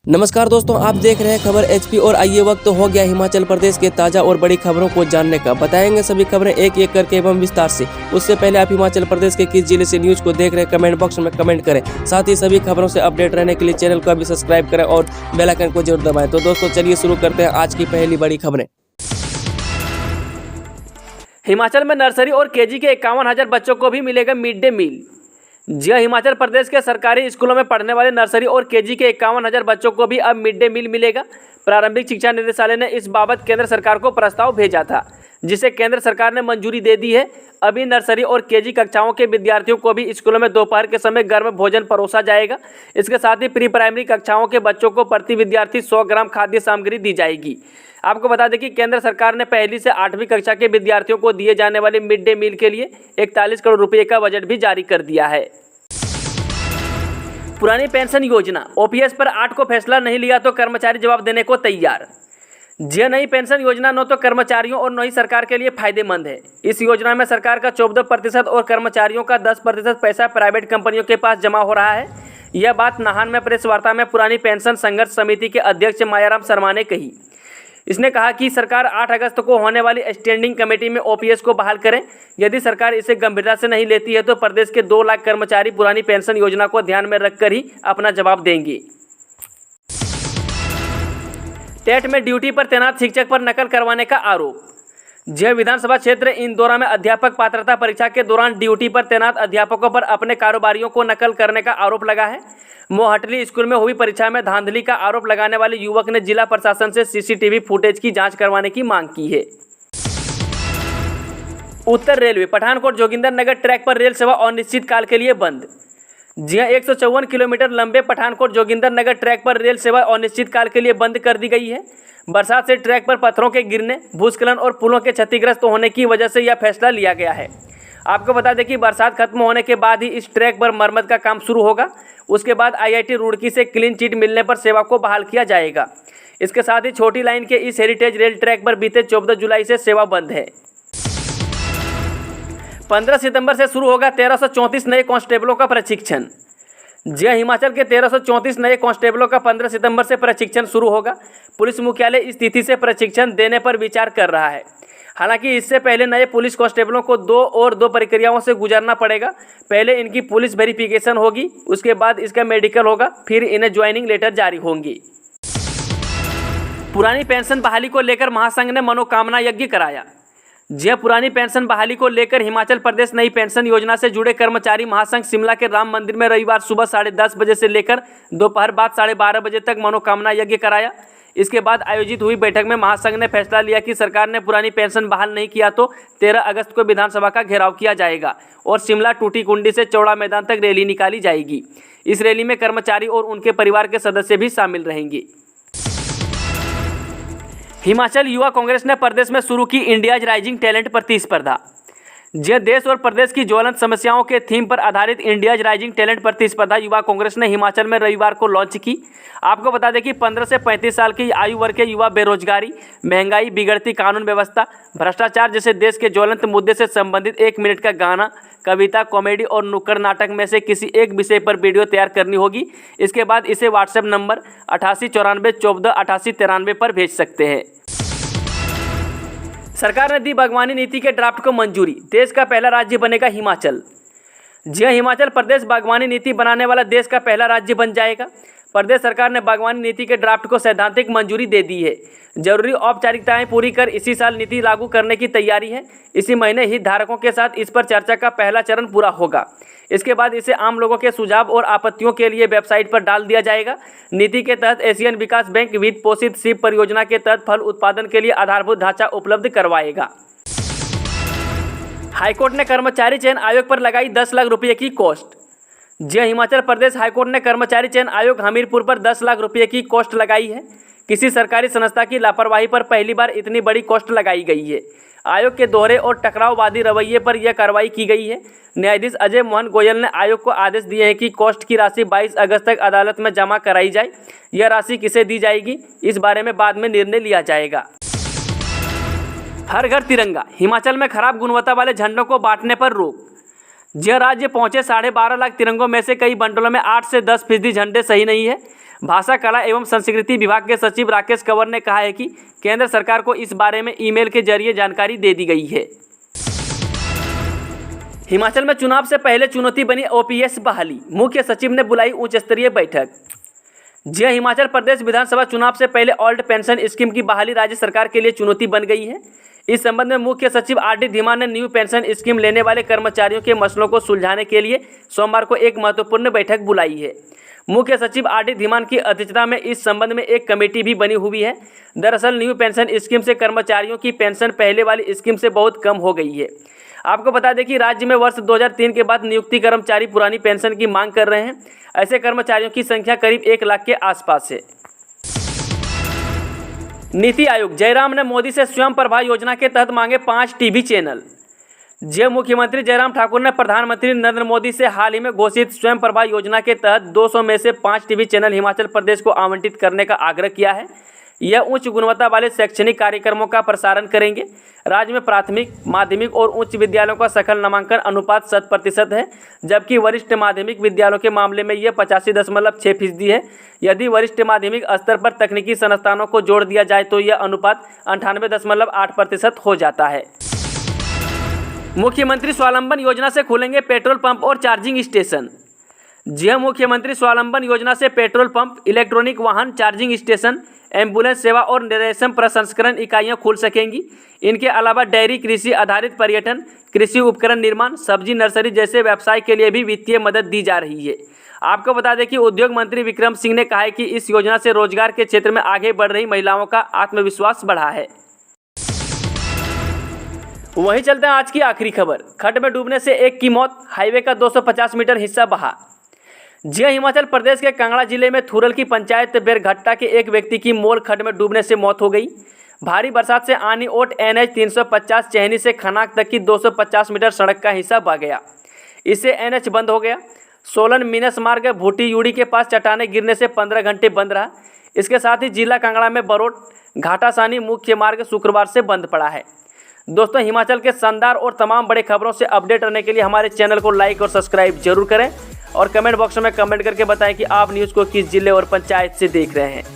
नमस्कार दोस्तों, आप देख रहे हैं खबर एचपी और आइए वक्त हो गया हिमाचल प्रदेश के ताज़ा और बड़ी खबरों को जानने का। बताएंगे सभी खबरें एक एक करके एवं विस्तार से। उससे पहले आप हिमाचल प्रदेश के किस जिले से न्यूज को देख रहे हैं कमेंट बॉक्स में कमेंट करें। साथ ही सभी खबरों से अपडेट रहने के लिए चैनल को अभी सब्सक्राइब करें और बेल आइकन को जरूर दबाएं। तो दोस्तों चलिए शुरू करते हैं आज की पहली बड़ी खबरें। हिमाचल में नर्सरी और केजी के 51,000 बच्चों को भी मिलेगा मिड डे मील। जी हिमाचल प्रदेश के सरकारी स्कूलों में पढ़ने वाले नर्सरी और केजी के 51,000 बच्चों को भी अब मिड डे मील मिलेगा। प्रारंभिक शिक्षा निदेशालय ने इस बाबत केंद्र सरकार को प्रस्ताव भेजा था, जिसे केंद्र सरकार ने मंजूरी दे दी है। अभी नर्सरी और केजी कक्षाओं के विद्यार्थियों को भी स्कूलों में दोपहर के समय गर्म भोजन परोसा जाएगा। इसके साथ ही प्री प्राइमरी कक्षाओं के बच्चों को प्रति विद्यार्थी 100 ग्राम खाद्य सामग्री दी जाएगी। आपको बता दें कि केंद्र सरकार ने पहली से 8वीं कक्षा के विद्यार्थियों को दिए जाने वाले मिड डे मील के लिए 41 करोड़ रुपये का बजट भी जारी कर दिया है। पुरानी पेंशन योजना, ओपीएस पर 8 को फैसला नहीं लिया तो कर्मचारी जवाब देने को तैयार। जी नई पेंशन योजना न तो कर्मचारियों और न ही सरकार के लिए फायदेमंद है। इस योजना में सरकार का 14% और कर्मचारियों का 10% पैसा प्राइवेट कंपनियों के पास जमा हो रहा है। यह बात नाहन में प्रेस वार्ता में पुरानी पेंशन संघर्ष समिति के अध्यक्ष मायाराम शर्मा ने कही। इसने कहा कि सरकार 8 अगस्त को होने वाली स्टैंडिंग कमेटी में ओपीएस को बहाल करें। यदि सरकार इसे गंभीरता से नहीं लेती है तो प्रदेश के 2 लाख कर्मचारी पुरानी पेंशन योजना को ध्यान में रखकर ही अपना जवाब देंगे। टेट में ड्यूटी पर तैनात शिक्षक पर नकल करवाने का आरोप। जय विधानसभा क्षेत्र इंदौरा में अध्यापक पात्रता परीक्षा के दौरान ड्यूटी पर तैनात अध्यापकों पर अपने कारोबारियों को नकल करने का आरोप लगा है। मोहटली स्कूल में हुई परीक्षा में धांधली का आरोप लगाने वाले युवक ने जिला प्रशासन से सीसीटीवी फुटेज की जांच करवाने की मांग की है। उत्तर रेलवे पठानकोट जोगिंदरनगर ट्रैक पर रेल सेवा अनिश्चित काल के लिए बंद। जी हां, 154 किलोमीटर लंबे पठानकोट जोगिंदरनगर ट्रैक पर रेल सेवा अनिश्चित काल के लिए बंद कर दी गई है। बरसात से ट्रैक पर पत्थरों के गिरने, भूस्खलन और पुलों के क्षतिग्रस्त होने की वजह से यह फैसला लिया गया है। आपको बता दें कि बरसात खत्म होने के बाद ही इस ट्रैक पर मरम्मत का काम शुरू होगा। उसके बाद आईआईटी रुड़की से क्लीन चिट मिलने पर सेवा को बहाल किया जाएगा। इसके साथ ही छोटी लाइन के इस हेरिटेज रेल ट्रैक पर बीते 14 जुलाई से सेवा बंद है। 15 सितंबर से शुरू होगा 1334 नए कांस्टेबलों का प्रशिक्षण। जी हिमाचल के 1334 नए कांस्टेबलों का 15 सितंबर से प्रशिक्षण शुरू होगा। पुलिस मुख्यालय इस तिथि से प्रशिक्षण देने पर विचार कर रहा है। हालांकि इससे पहले नए पुलिस कांस्टेबलों को 2 प्रक्रियाओं से गुजरना पड़ेगा। पहले इनकी पुलिस वेरिफिकेशन होगी, उसके बाद इसका मेडिकल होगा, फिर इन्हें ज्वाइनिंग लेटर जारी होंगी। पुरानी पेंशन बहाली को लेकर महासंघ ने मनोकामना यज्ञ कराया। जी पुरानी पेंशन बहाली को लेकर हिमाचल प्रदेश नई पेंशन योजना से जुड़े कर्मचारी महासंघ शिमला के राम मंदिर में रविवार सुबह 10:30 बजे से लेकर दोपहर बाद 12:30 बजे तक मनोकामना यज्ञ कराया। इसके बाद आयोजित हुई बैठक में महासंघ ने फैसला लिया कि सरकार ने पुरानी पेंशन बहाल नहीं किया तो 13 अगस्त को विधानसभा का घेराव किया जाएगा और शिमला टूटी कुंडी से चौड़ा मैदान तक रैली निकाली जाएगी। इस रैली में कर्मचारी और उनके परिवार के सदस्य भी शामिल रहेंगे। हिमाचल युवा कांग्रेस ने प्रदेश में शुरू की इंडियाज राइजिंग टैलेंट प्रतिस्पर्धा। जे देश और प्रदेश की ज्वलंत समस्याओं के थीम पर आधारित इंडियाज राइजिंग टैलेंट प्रतिस्पर्धा युवा कांग्रेस ने हिमाचल में रविवार को लॉन्च की। आपको बता दें कि 15 से 35 साल की आयु वर्ग के युवा बेरोजगारी, महंगाई, बिगड़ती कानून व्यवस्था, भ्रष्टाचार जैसे देश के ज्वलंत मुद्दे से संबंधित 1 मिनट का गाना, कविता, कॉमेडी और नुक्कड़ नाटक में से किसी एक विषय पर वीडियो तैयार करनी होगी। इसके बाद इसे व्हाट्सएप नंबर 8894148893 पर भेज सकते हैं। सरकार ने दी बागवानी नीति के ड्राफ्ट को मंजूरी, देश का पहला राज्य बनेगा हिमाचल। जी हिमाचल प्रदेश बागवानी नीति बनाने वाला देश का पहला राज्य बन जाएगा। प्रदेश सरकार ने बागवानी नीति के ड्राफ्ट को सैद्धांतिक मंजूरी दे दी है। जरूरी औपचारिकताएं पूरी कर इसी साल नीति लागू करने की तैयारी है। इसी महीने हितधारकों के साथ इस पर चर्चा का पहला चरण पूरा होगा। इसके बाद इसे आम लोगों के सुझाव और आपत्तियों के लिए वेबसाइट पर डाल दिया जाएगा। नीति के तहत एशियन विकास बैंक वित्त पोषित सीप परियोजना के तहत फल उत्पादन के लिए आधारभूत ढांचा उपलब्ध करवाएगा। हाईकोर्ट ने कर्मचारी चयन आयोग पर लगाई 10 लाख रुपये की कॉस्ट। जी हिमाचल प्रदेश हाईकोर्ट ने कर्मचारी चयन आयोग हमीरपुर पर 10 लाख रुपये की कॉस्ट लगाई है। किसी सरकारी संस्था की लापरवाही पर पहली बार इतनी बड़ी कॉस्ट लगाई गई है। आयोग के दोहरे और टकराववादी रवैये पर यह कार्रवाई की गई है। न्यायाधीश अजय मोहन गोयल ने आयोग को आदेश दिए हैं कि कॉस्ट की राशि 22 अगस्त तक अदालत में जमा कराई जाए। यह राशि किसे दी जाएगी, इस बारे में बाद में निर्णय लिया जाएगा। हर घर तिरंगा, हिमाचल में खराब गुणवत्ता वाले झंडों को बांटने पर रोक। राज्य पहुंचे 12.5 लाख तिरंगों में से कई बंडलों में 8 से 10% झंडे सही नहीं है। भाषा कला एवं संस्कृति विभाग के सचिव राकेश कंवर ने कहा है कि केंद्र सरकार को इस बारे में ईमेल के जरिए जानकारी दे दी गई है। हिमाचल में चुनाव से पहले चुनौती बनी ओपीएस बहाली, मुख्य सचिव ने बुलाई उच्च स्तरीय बैठक। जी हिमाचल प्रदेश विधानसभा चुनाव से पहले ओल्ड पेंशन स्कीम की बहाली राज्य सरकार के लिए चुनौती बन गई है। इस संबंध में मुख्य सचिव आर.डी. धीमान ने न्यू पेंशन स्कीम लेने वाले कर्मचारियों के मसलों को सुलझाने के लिए सोमवार को एक महत्वपूर्ण बैठक बुलाई है। मुख्य सचिव आर.डी. धीमान की अध्यक्षता में इस संबंध में एक कमेटी भी बनी हुई है। दरअसल न्यू पेंशन स्कीम से कर्मचारियों की पेंशन पहले वाली स्कीम से बहुत कम हो गई है। आपको बता दें कि राज्य में वर्ष 2003 के बाद नियुक्ति कर्मचारी पुरानी पेंशन की मांग कर रहे हैं। ऐसे कर्मचारियों की संख्या करीब 1 लाख के आसपास है। नीति आयोग जयराम ने मोदी से स्वयं प्रभा योजना के तहत मांगे 5 टीवी चैनल। मुख्यमंत्री जयराम ठाकुर ने प्रधानमंत्री नरेंद्र मोदी से हाल ही में घोषित स्वयं प्रभा योजना के तहत 200 में से 5 टीवी चैनल हिमाचल प्रदेश को आवंटित करने का आग्रह किया है। यह उच्च गुणवत्ता वाले शैक्षणिक कार्यक्रमों का प्रसारण करेंगे। राज्य में प्राथमिक, माध्यमिक और उच्च विद्यालयों का सकल नामांकन अनुपात 100% है, जबकि वरिष्ठ माध्यमिक विद्यालयों के मामले में यह 85.6% है। यदि वरिष्ठ माध्यमिक स्तर पर तकनीकी संस्थानों को जोड़ दिया जाए तो यह अनुपात 98.8% हो जाता है। मुख्यमंत्री स्वावलंबन योजना से खुलेंगे पेट्रोल पंप और चार्जिंग स्टेशन। मुख्यमंत्री स्वावलंबन योजना से पेट्रोल पंप, इलेक्ट्रॉनिक वाहन चार्जिंग स्टेशन, एम्बुलेंस सेवा और रेशम प्रसंस्करण इकाइयां खुल सकेंगी। इनके अलावा डेयरी, कृषि आधारित पर्यटन, कृषि उपकरण निर्माण, सब्जी नर्सरी जैसे व्यवसाय के लिए भी वित्तीय मदद दी जा रही है। आपको बता दें कि उद्योग मंत्री विक्रम सिंह ने कहा है कि इस योजना से रोजगार के क्षेत्र में आगे बढ़ रही महिलाओं का आत्मविश्वास बढ़ा है। वहीं चलते हैं आज की आखिरी खबर। खड्ड में डूबने से एक की मौत, हाईवे का 250 मीटर हिस्सा बहा। हिमाचल प्रदेश के कांगड़ा जिले में थुरल की पंचायत बेरघट्टा के एक व्यक्ति की मोल खड्ड में डूबने से मौत हो गई। भारी बरसात से आनी ओट NH 350 चहनी से खनाक तक की 250 मीटर सड़क का हिस्सा बह गया। इससे NH बंद हो गया। सोलन मिनस मार्ग भूटी यूड़ी के पास चट्टाने गिरने से 15 घंटे बंद रहा। इसके साथ ही जिला कांगड़ा में बरोट घाटासानी मुख्य मार्ग शुक्रवार से बंद पड़ा है। दोस्तों, हिमाचल के शानदार और तमाम बड़े खबरों से अपडेट रहने के लिए हमारे चैनल को लाइक और सब्सक्राइब जरूर करें और कमेंट बॉक्स में कमेंट करके बताएं कि आप न्यूज़ को किस जिले और पंचायत से देख रहे हैं।